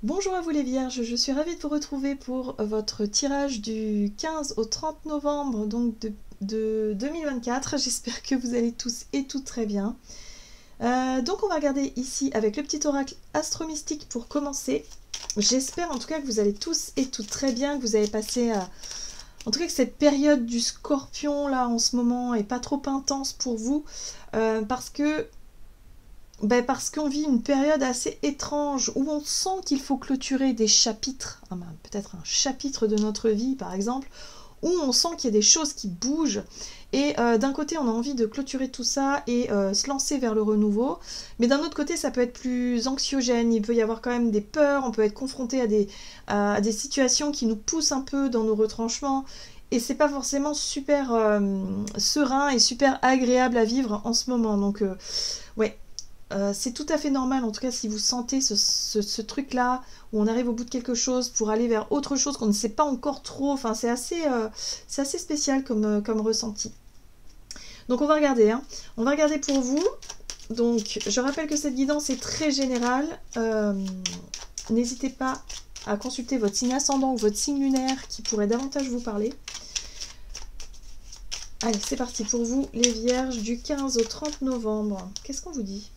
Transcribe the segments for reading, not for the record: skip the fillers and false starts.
Bonjour à vous les vierges, je suis ravie de vous retrouver pour votre tirage du 15 au 30 novembre donc de 2024. J'espère que vous allez tous et toutes très bien. Donc on va regarder ici avec le petit oracle astro-mystique pour commencer. J'espère en tout cas que vous allez tous et toutes très bien, que vous avez passé... en tout cas que cette période du scorpion là en ce moment est pas trop intense pour vous parce qu'on vit une période assez étrange où on sent qu'il faut clôturer des chapitres, peut-être un chapitre de notre vie par exemple, où on sent qu'il y a des choses qui bougent et d'un côté on a envie de clôturer tout ça et se lancer vers le renouveau, mais d'un autre côté ça peut être plus anxiogène, il peut y avoir quand même des peurs, on peut être confronté à des situations qui nous poussent un peu dans nos retranchements et c'est pas forcément super serein et super agréable à vivre en ce moment, donc ouais. C'est tout à fait normal, en tout cas si vous sentez ce truc-là, où on arrive au bout de quelque chose pour aller vers autre chose qu'on ne sait pas encore trop, enfin c'est assez spécial comme ressenti. Donc on va regarder, hein. On va regarder pour vous. Donc je rappelle que cette guidance est très générale. N'hésitez pas à consulter votre signe ascendant ou votre signe lunaire qui pourrait davantage vous parler. Allez, c'est parti pour vous les vierges du 15 au 30 novembre. Qu'est-ce qu'on vous dit ?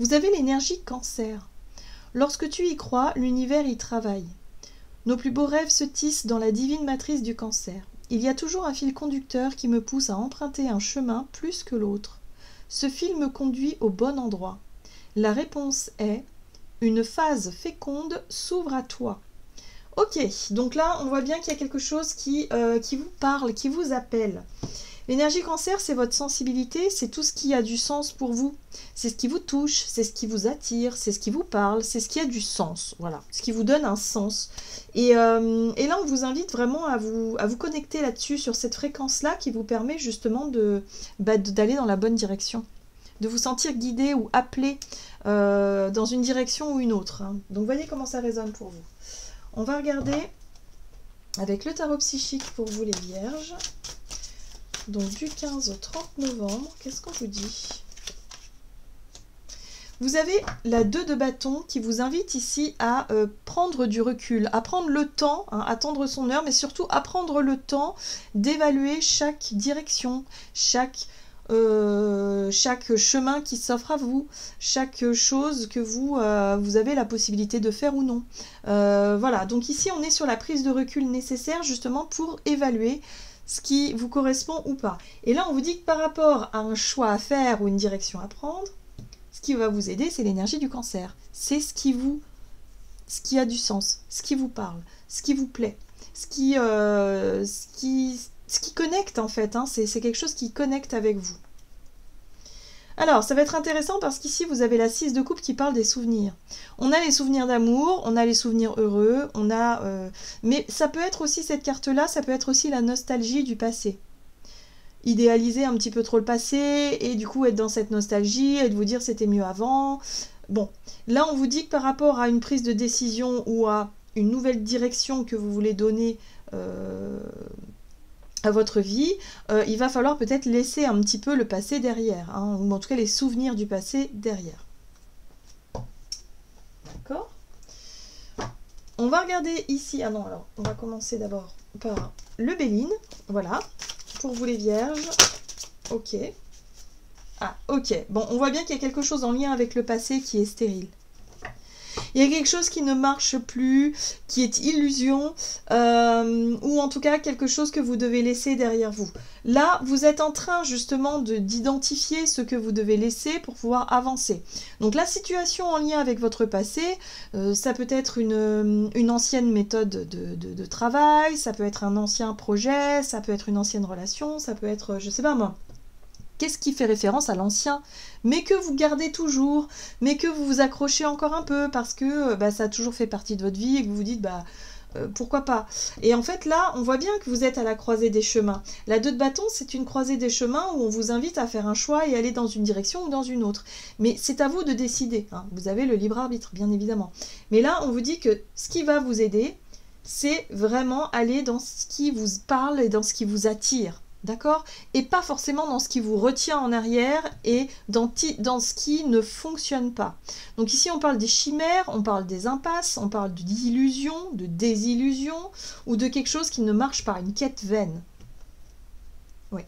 Vous avez l'énergie cancer. Lorsque tu y crois, l'univers y travaille. Nos plus beaux rêves se tissent dans la divine matrice du cancer. Il y a toujours un fil conducteur qui me pousse à emprunter un chemin plus que l'autre. Ce fil me conduit au bon endroit. La réponse est « Une phase féconde s'ouvre à toi ». Ok, donc là, on voit bien qu'il y a quelque chose qui vous parle, qui vous appelle. L'énergie cancer, c'est votre sensibilité, c'est tout ce qui a du sens pour vous. C'est ce qui vous touche, c'est ce qui vous attire, c'est ce qui vous parle, c'est ce qui a du sens, voilà, ce qui vous donne un sens. Et là, on vous invite vraiment à vous connecter là-dessus, sur cette fréquence-là qui vous permet justement d'aller dans la bonne direction, de vous sentir guidé ou appelé dans une direction ou une autre, hein. Donc, voyez comment ça résonne pour vous. On va regarder avec le tarot psychique pour vous les vierges. Donc du 15 au 30 novembre, qu'est-ce qu'on vous dit? Vous avez la 2 de bâton qui vous invite ici à prendre du recul, à prendre le temps, hein, attendre son heure, mais surtout à prendre le temps d'évaluer chaque direction, chaque chemin qui s'offre à vous, chaque chose que vous avez la possibilité de faire ou non. Voilà, donc ici on est sur la prise de recul nécessaire justement pour évaluer ce qui vous correspond ou pas. Et là, on vous dit que par rapport à un choix à faire ou une direction à prendre, ce qui va vous aider, c'est l'énergie du cancer. C'est ce qui a du sens, ce qui vous parle, ce qui vous plaît, ce qui connecte en fait, hein. C'est quelque chose qui connecte avec vous. Alors, ça va être intéressant parce qu'ici, vous avez la 6 de coupe qui parle des souvenirs. On a les souvenirs d'amour, on a les souvenirs heureux, mais ça peut être aussi, cette carte-là, ça peut être aussi la nostalgie du passé. Idéaliser un petit peu trop le passé et du coup être dans cette nostalgie et de vous dire c'était mieux avant. Bon, là, on vous dit que par rapport à une prise de décision ou à une nouvelle direction que vous voulez donner à votre vie, il va falloir peut-être laisser un petit peu le passé derrière, hein, ou en tout cas les souvenirs du passé derrière. D'accord ? On va regarder ici, ah non, alors on va commencer d'abord par le Béline, voilà, pour vous les vierges, ok. Ah, ok, bon, on voit bien qu'il y a quelque chose en lien avec le passé qui est stérile. Il y a quelque chose qui ne marche plus, qui est illusion, ou en tout cas quelque chose que vous devez laisser derrière vous. Là, vous êtes en train justement d'identifier ce que vous devez laisser pour pouvoir avancer. Donc la situation en lien avec votre passé, ça peut être une ancienne méthode de travail, ça peut être un ancien projet, ça peut être une ancienne relation, ça peut être, je sais pas moi, qu'est-ce qui fait référence à l'ancien, mais que vous gardez toujours, mais que vous vous accrochez encore un peu parce que ça a toujours fait partie de votre vie et que vous vous dites pourquoi pas. Et en fait là, on voit bien que vous êtes à la croisée des chemins. La 2 de bâton, c'est une croisée des chemins où on vous invite à faire un choix et aller dans une direction ou dans une autre. Mais c'est à vous de décider, hein. Vous avez le libre arbitre, bien évidemment. Mais là, on vous dit que ce qui va vous aider, c'est vraiment aller dans ce qui vous parle et dans ce qui vous attire. D'accord? Et pas forcément dans ce qui vous retient en arrière et dans ce qui ne fonctionne pas. Donc ici, on parle des chimères, on parle des impasses, on parle d'illusions, de désillusions ou de quelque chose qui ne marche pas, une quête vaine. Oui.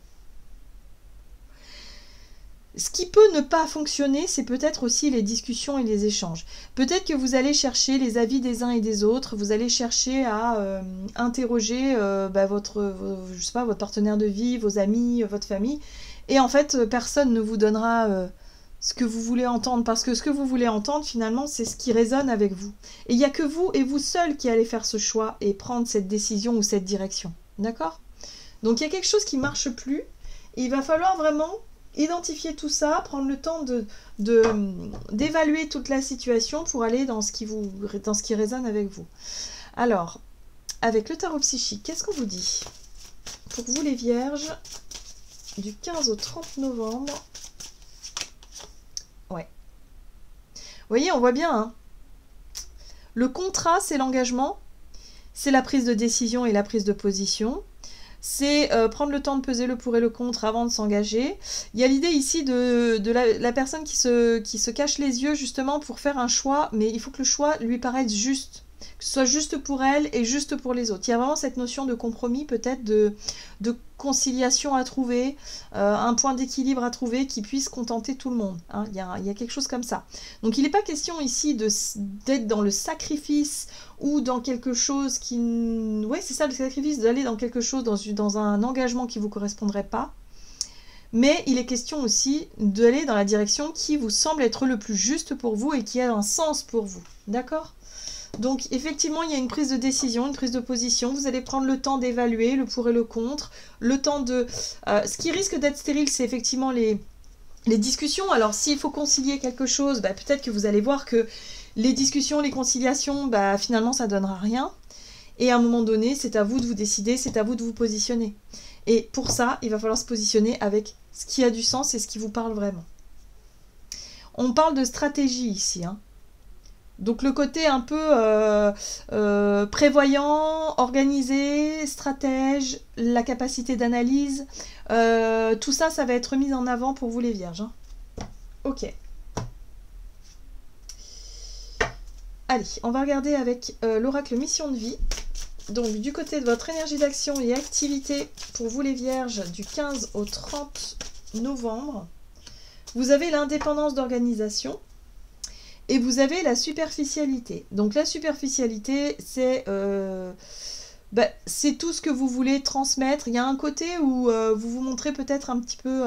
Ce qui peut ne pas fonctionner, c'est peut-être aussi les discussions et les échanges. Peut-être que vous allez chercher les avis des uns et des autres, vous allez chercher à interroger je sais pas, votre partenaire de vie, vos amis, votre famille, et en fait, personne ne vous donnera ce que vous voulez entendre, parce que ce que vous voulez entendre, finalement, c'est ce qui résonne avec vous. Et il n'y a que vous et vous seul qui allez faire ce choix et prendre cette décision ou cette direction. D'accord? Donc il y a quelque chose qui ne marche plus, et il va falloir vraiment identifier tout ça, prendre le temps d'évaluer toute la situation pour aller dans ce qui résonne avec vous. Alors, avec le tarot psychique, qu'est-ce qu'on vous dit? Pour vous les vierges, du 15 au 30 novembre. Ouais. Vous voyez, on voit bien, hein. Le contrat, c'est l'engagement, c'est la prise de décision et la prise de position. C'est prendre le temps de peser le pour et le contre avant de s'engager. Il y a l'idée ici de la personne qui se cache les yeux justement pour faire un choix, mais il faut que le choix lui paraisse juste, que ce soit juste pour elle et juste pour les autres. Il y a vraiment cette notion de compromis, peut-être de conciliation à trouver, un point d'équilibre à trouver qui puisse contenter tout le monde. Hein. Il y a quelque chose comme ça. Donc il n'est pas question ici d'être dans le sacrifice ou dans quelque chose qui... Oui, c'est ça le sacrifice, d'aller dans quelque chose, dans un engagement qui ne vous correspondrait pas. Mais il est question aussi d'aller dans la direction qui vous semble être le plus juste pour vous et qui a un sens pour vous. D'accord ? Donc effectivement, il y a une prise de décision, une prise de position. Vous allez prendre le temps d'évaluer le pour et le contre. Le temps de... ce qui risque d'être stérile, c'est effectivement les discussions. Alors s'il faut concilier quelque chose, peut-être que vous allez voir que les discussions, les conciliations, finalement, ça ne donnera rien. Et à un moment donné, c'est à vous de vous décider, c'est à vous de vous positionner. Et pour ça, il va falloir se positionner avec ce qui a du sens et ce qui vous parle vraiment. On parle de stratégie ici. Hein. Donc le côté un peu prévoyant, organisé, stratège, la capacité d'analyse, tout ça, ça va être mis en avant pour vous les vierges. Hein. Ok. Allez, on va regarder avec l'oracle mission de vie. Donc, du côté de votre énergie d'action et activité, pour vous les vierges, du 15 au 30 novembre, vous avez l'indépendance d'organisation et vous avez la superficialité. Donc, la superficialité, c'est tout ce que vous voulez transmettre. Il y a un côté où vous vous montrez peut-être un petit peu...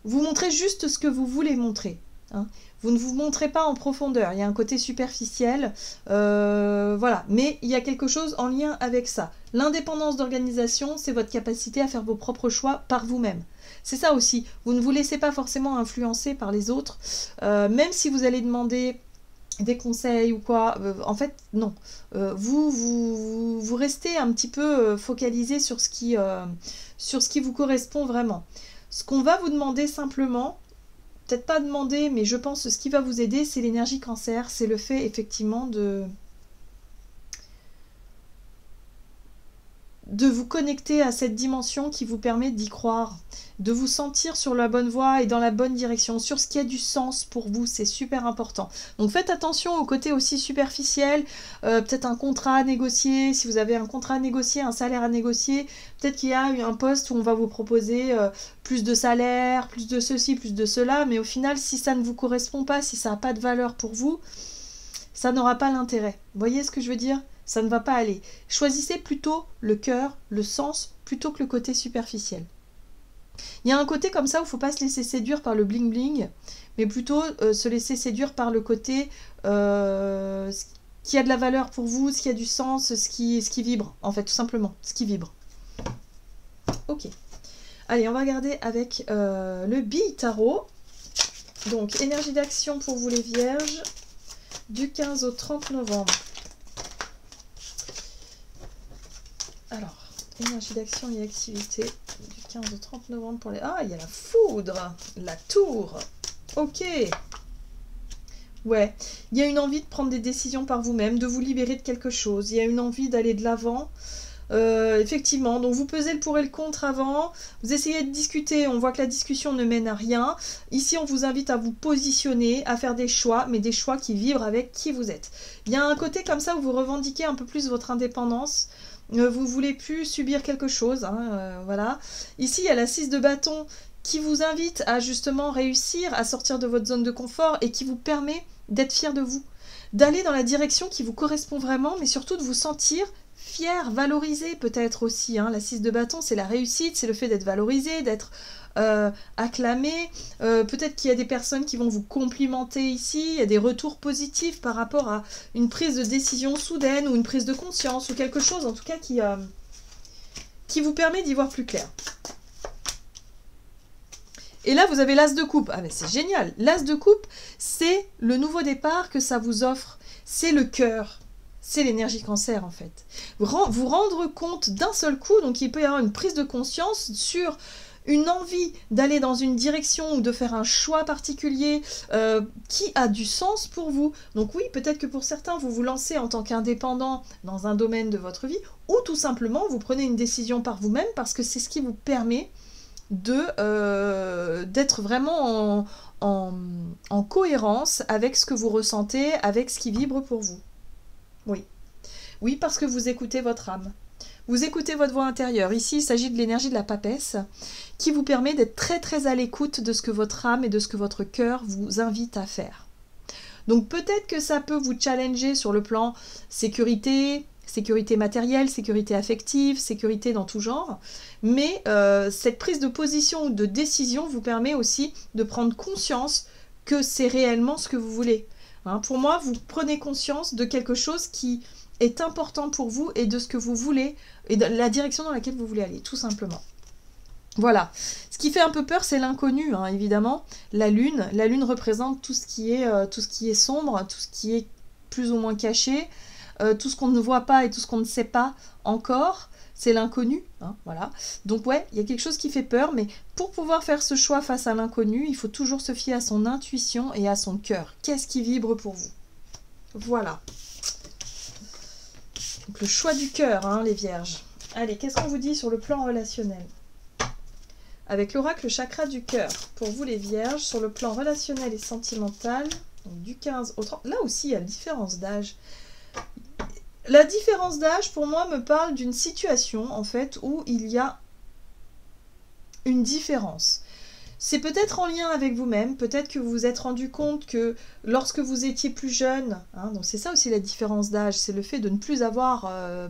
vous montrez juste ce que vous voulez montrer. Hein. Vous ne vous montrez pas en profondeur, il y a un côté superficiel, voilà. Mais il y a quelque chose en lien avec ça. L'indépendance d'organisation, c'est votre capacité à faire vos propres choix par vous-même. C'est ça aussi, vous ne vous laissez pas forcément influencer par les autres, même si vous allez demander des conseils ou quoi, en fait, non. Vous restez un petit peu focalisé sur ce qui vous correspond vraiment. Ce qu'on va vous demander simplement, peut-être pas demander, mais je pense que ce qui va vous aider, c'est l'énergie cancer. C'est le fait, effectivement, de vous connecter à cette dimension qui vous permet d'y croire, de vous sentir sur la bonne voie et dans la bonne direction, sur ce qui a du sens pour vous, c'est super important. Donc faites attention au côté aussi superficiel, peut-être un contrat à négocier, si vous avez un contrat à négocier, un salaire à négocier, peut-être qu'il y a un poste où on va vous proposer plus de salaire, plus de ceci, plus de cela, mais au final, si ça ne vous correspond pas, si ça n'a pas de valeur pour vous, ça n'aura pas l'intérêt. Vous voyez ce que je veux dire ? Ça ne va pas aller. Choisissez plutôt le cœur, le sens, plutôt que le côté superficiel. Il y a un côté comme ça où il ne faut pas se laisser séduire par le bling-bling, mais plutôt se laisser séduire par le côté ce qui a de la valeur pour vous, ce qui a du sens, ce qui vibre, en fait, tout simplement, ce qui vibre. Ok. Allez, on va regarder avec le bille tarot. Donc, énergie d'action pour vous les vierges, du 15 au 30 novembre. Alors, énergie d'action et activité du 15 au 30 novembre pour les... Ah, il y a la foudre, la tour. Ok. Ouais, il y a une envie de prendre des décisions par vous-même, de vous libérer de quelque chose. Il y a une envie d'aller de l'avant. Effectivement, donc vous pesez le pour et le contre avant, vous essayez de discuter, on voit que la discussion ne mène à rien. Ici, on vous invite à vous positionner, à faire des choix, mais des choix qui vibrent avec qui vous êtes. Il y a un côté comme ça où vous revendiquez un peu plus votre indépendance, vous voulez plus subir quelque chose, hein, voilà. Ici, il y a la 6 de bâton qui vous invite à justement réussir à sortir de votre zone de confort et qui vous permet d'être fier de vous, d'aller dans la direction qui vous correspond vraiment, mais surtout de vous sentir fier, valorisé peut-être aussi. Hein. La 6 de bâton, c'est la réussite, c'est le fait d'être valorisé, d'être acclamé. Peut-être qu'il y a des personnes qui vont vous complimenter ici, il y a des retours positifs par rapport à une prise de décision soudaine ou une prise de conscience ou quelque chose en tout cas qui vous permet d'y voir plus clair. Et là, vous avez l'as de coupe. Ah mais c'est génial. L'as de coupe, c'est le nouveau départ que ça vous offre. C'est le cœur. C'est l'énergie cancer en fait. Vous rendre compte d'un seul coup, donc il peut y avoir une prise de conscience sur une envie d'aller dans une direction ou de faire un choix particulier qui a du sens pour vous. Donc oui, peut-être que pour certains, vous vous lancez en tant qu'indépendant dans un domaine de votre vie ou tout simplement, vous prenez une décision par vous-même parce que c'est ce qui vous permet d'être vraiment en cohérence avec ce que vous ressentez, avec ce qui vibre pour vous. Oui. Oui, parce que vous écoutez votre âme. Vous écoutez votre voix intérieure. Ici, il s'agit de l'énergie de la papesse qui vous permet d'être très très à l'écoute de ce que votre âme et de ce que votre cœur vous invite à faire. Donc peut-être que ça peut vous challenger sur le plan sécurité, sécurité matérielle, sécurité affective, sécurité dans tout genre. Mais cette prise de position ou de décision vous permet aussi de prendre conscience que c'est réellement ce que vous voulez. Hein, pour moi, vous prenez conscience de quelque chose qui est important pour vous et de ce que vous voulez et de la direction dans laquelle vous voulez aller, tout simplement. Voilà. Ce qui fait un peu peur, c'est l'inconnu, hein, évidemment. La lune représente tout ce qui est sombre, tout ce qui est plus ou moins caché, tout ce qu'on ne voit pas et tout ce qu'on ne sait pas encore. C'est l'inconnu, hein, voilà. Donc ouais, il y a quelque chose qui fait peur, mais pour pouvoir faire ce choix face à l'inconnu, il faut toujours se fier à son intuition et à son cœur. Qu'est-ce qui vibre pour vous? Voilà. Donc le choix du cœur, hein, les vierges. Allez, qu'est-ce qu'on vous dit sur le plan relationnel? Avec l'oracle chakra du cœur, pour vous les vierges, sur le plan relationnel et sentimental, donc du 15 au 30, là aussi il y a une différence d'âge. La différence d'âge, pour moi, me parle d'une situation, en fait, où il y a une différence. C'est peut-être en lien avec vous-même, peut-être que vous vous êtes rendu compte que lorsque vous étiez plus jeune, hein, donc c'est ça aussi la différence d'âge, c'est le fait de ne plus avoir,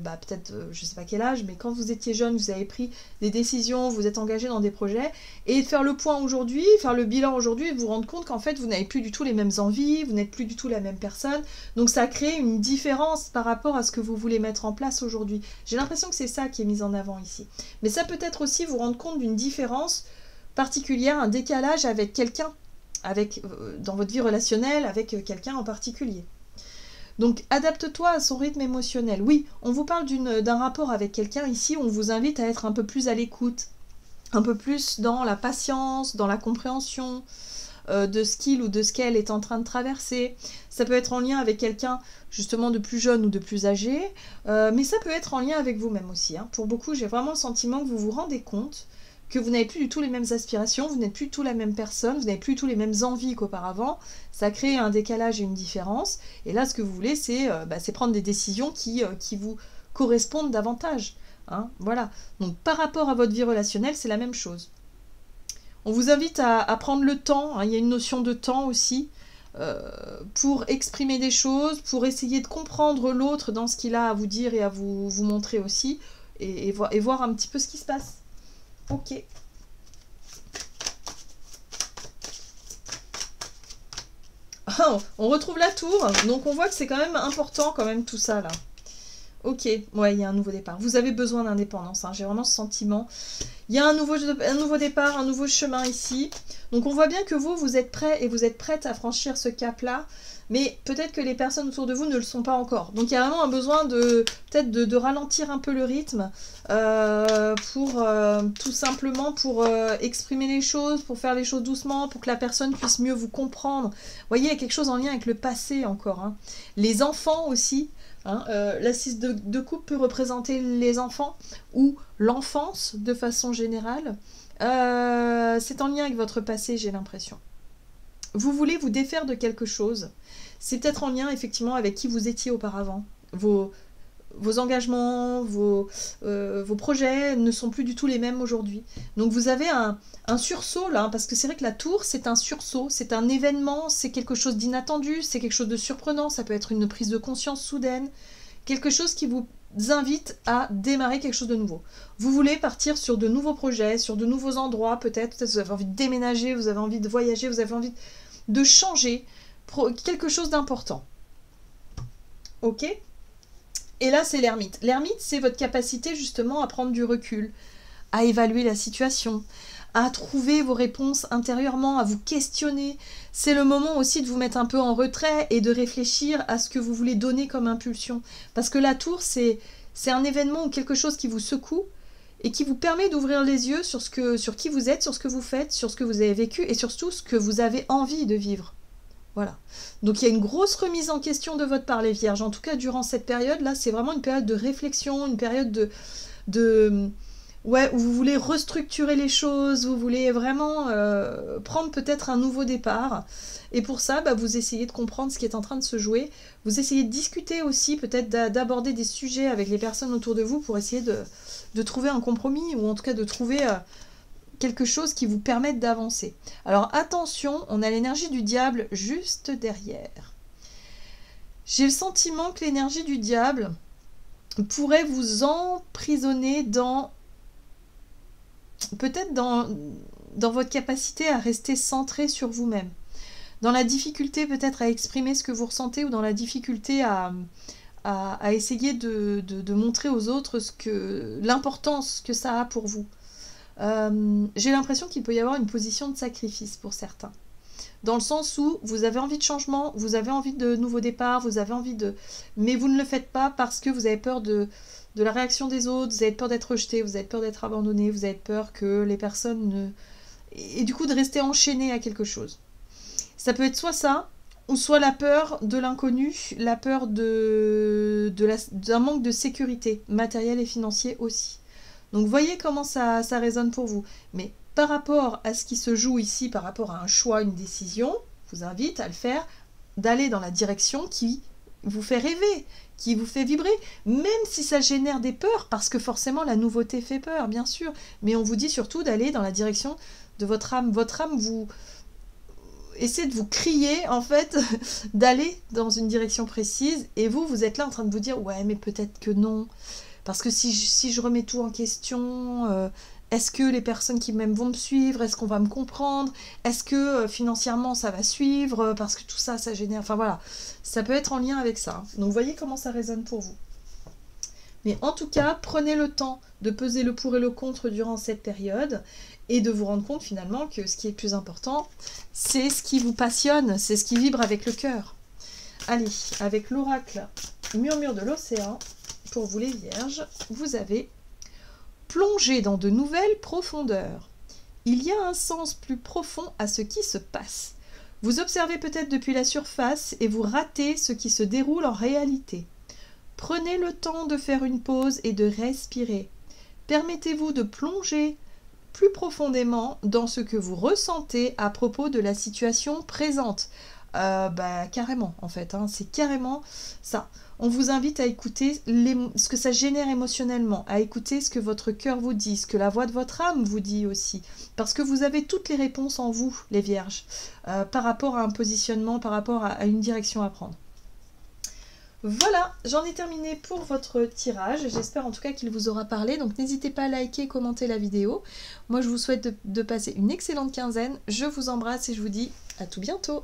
peut-être, je ne sais pas quel âge, mais quand vous étiez jeune, vous avez pris des décisions, vous êtes engagé dans des projets, et de faire le point aujourd'hui, faire le bilan aujourd'hui, et vous rendre compte qu'en fait, vous n'avez plus du tout les mêmes envies, vous n'êtes plus du tout la même personne, donc ça crée une différence par rapport à ce que vous voulez mettre en place aujourd'hui. J'ai l'impression que c'est ça qui est mis en avant ici. Mais ça peut être aussi vous rendre compte d'une différence particulière, un décalage avec quelqu'un, dans votre vie relationnelle, avec quelqu'un en particulier. Donc, adapte-toi à son rythme émotionnel. Oui, on vous parle d'un rapport avec quelqu'un ici, on vous invite à être un peu plus à l'écoute, un peu plus dans la patience, dans la compréhension de ce qu'il ou de ce qu'elle est en train de traverser. Ça peut être en lien avec quelqu'un justement de plus jeune ou de plus âgé, mais ça peut être en lien avec vous-même aussi. Hein. Pour beaucoup, j'ai vraiment le sentiment que vous vous rendez compte que vous n'avez plus du tout les mêmes aspirations, vous n'êtes plus du tout la même personne, vous n'avez plus du tout les mêmes envies qu'auparavant, ça crée un décalage et une différence, et là ce que vous voulez c'est prendre des décisions qui vous correspondent davantage, hein, voilà. Donc par rapport à votre vie relationnelle, c'est la même chose. On vous invite à prendre le temps, hein, il y a une notion de temps aussi, pour exprimer des choses, pour essayer de comprendre l'autre dans ce qu'il a à vous dire et à vous montrer aussi, et voir un petit peu ce qui se passe. Ok. On retrouve la tour, donc on voit que c'est quand même important quand même tout ça là. Ok, ouais, il y a un nouveau départ. Vous avez besoin d'indépendance, hein, j'ai vraiment ce sentiment. Il y a un nouveau départ, un nouveau chemin ici. Donc on voit bien que vous êtes prêt et vous êtes prête à franchir ce cap-là. mais peut-être que les personnes autour de vous ne le sont pas encore. Donc il y a vraiment un besoin de peut-être de ralentir un peu le rythme pour tout simplement pour exprimer les choses, pour faire les choses doucement, pour que la personne puisse mieux vous comprendre. Vous voyez, il y a quelque chose en lien avec le passé encore. Hein. Les enfants aussi. Hein, la 6 de coupe peut représenter les enfants ou l'enfance de façon générale. C'est en lien avec votre passé, j'ai l'impression. Vous voulez vous défaire de quelque chose. C'est peut-être en lien effectivement avec qui vous étiez auparavant. Vos engagements, vos projets ne sont plus du tout les mêmes aujourd'hui. Donc vous avez un sursaut là, parce que c'est vrai que la tour c'est un sursaut, c'est un événement, c'est quelque chose d'inattendu, c'est quelque chose de surprenant, ça peut être une prise de conscience soudaine, quelque chose qui vous invite à démarrer quelque chose de nouveau. Vous voulez partir sur de nouveaux projets, sur de nouveaux endroits, peut-être vous avez envie de déménager, vous avez envie de voyager, vous avez envie de changer quelque chose d'important. Ok ? Et là, c'est l'ermite. L'ermite, c'est votre capacité justement à prendre du recul, à évaluer la situation, à trouver vos réponses intérieurement, à vous questionner. C'est le moment aussi de vous mettre un peu en retrait et de réfléchir à ce que vous voulez donner comme impulsion. Parce que la tour, c'est un événement ou quelque chose qui vous secoue et qui vous permet d'ouvrir les yeux sur qui vous êtes, sur ce que vous faites, sur ce que vous avez vécu et surtout ce que vous avez envie de vivre. Voilà. Donc il y a une grosse remise en question de votre part, les vierges. En tout cas, durant cette période-là, c'est vraiment une période de réflexion, une période où vous voulez restructurer les choses, vous voulez vraiment prendre peut-être un nouveau départ. Et pour ça, vous essayez de comprendre ce qui est en train de se jouer. Vous essayez de discuter aussi, peut-être d'aborder des sujets avec les personnes autour de vous pour essayer de trouver un compromis ou en tout cas de trouver quelque chose qui vous permette d'avancer. Alors attention, on a l'énergie du diable juste derrière. J'ai le sentiment que l'énergie du diable pourrait vous emprisonner peut-être dans votre capacité à rester centré sur vous-même, dans la difficulté peut-être à exprimer ce que vous ressentez ou dans la difficulté à essayer de montrer aux autres l'importance que ça a pour vous. J'ai l'impression qu'il peut y avoir une position de sacrifice pour certains. Dans le sens où vous avez envie de changement, vous avez envie de nouveaux départs, vous avez envie mais vous ne le faites pas parce que vous avez peur de la réaction des autres, vous avez peur d'être rejeté, vous avez peur d'être abandonné, vous avez peur que les personnes et du coup de rester enchaîné à quelque chose. Ça peut être soit ça, ou soit la peur de l'inconnu, la peur d'un manque de sécurité matérielle et financier aussi. Donc voyez comment ça résonne pour vous. Mais par rapport à ce qui se joue ici, par rapport à un choix, une décision, je vous invite à le faire, d'aller dans la direction qui vous fait rêver, qui vous fait vibrer, même si ça génère des peurs, parce que forcément la nouveauté fait peur, bien sûr. Mais on vous dit surtout d'aller dans la direction de votre âme. Votre âme vous essaie de vous crier, en fait, d'aller dans une direction précise, et vous êtes là en train de vous dire « ouais, mais peut-être que non ». Parce que si je remets tout en question, est-ce que les personnes qui m'aiment vont me suivre? Est-ce qu'on va me comprendre? Est-ce que financièrement ça va suivre? Parce que tout ça, ça génère... Enfin voilà, ça peut être en lien avec ça. Donc voyez comment ça résonne pour vous. Mais en tout cas, prenez le temps de peser le pour et le contre durant cette période et de vous rendre compte finalement que ce qui est le plus important, c'est ce qui vous passionne, c'est ce qui vibre avec le cœur. Allez, avec l'oracle Murmure de l'océan, pour vous les vierges, vous avez plongé dans de nouvelles profondeurs. Il y a un sens plus profond à ce qui se passe. Vous observez peut-être depuis la surface et vous ratez ce qui se déroule en réalité. Prenez le temps de faire une pause et de respirer. Permettez-vous de plonger plus profondément dans ce que vous ressentez à propos de la situation présente. Carrément en fait, hein, c'est carrément ça. On vous invite à écouter ce que ça génère émotionnellement, à écouter ce que votre cœur vous dit, ce que la voix de votre âme vous dit aussi, parce que vous avez toutes les réponses en vous, les vierges, par rapport à un positionnement, par rapport à une direction à prendre. Voilà, j'en ai terminé pour votre tirage, j'espère en tout cas qu'il vous aura parlé, donc n'hésitez pas à liker et commenter la vidéo. Moi je vous souhaite de passer une excellente quinzaine, je vous embrasse et je vous dis à tout bientôt.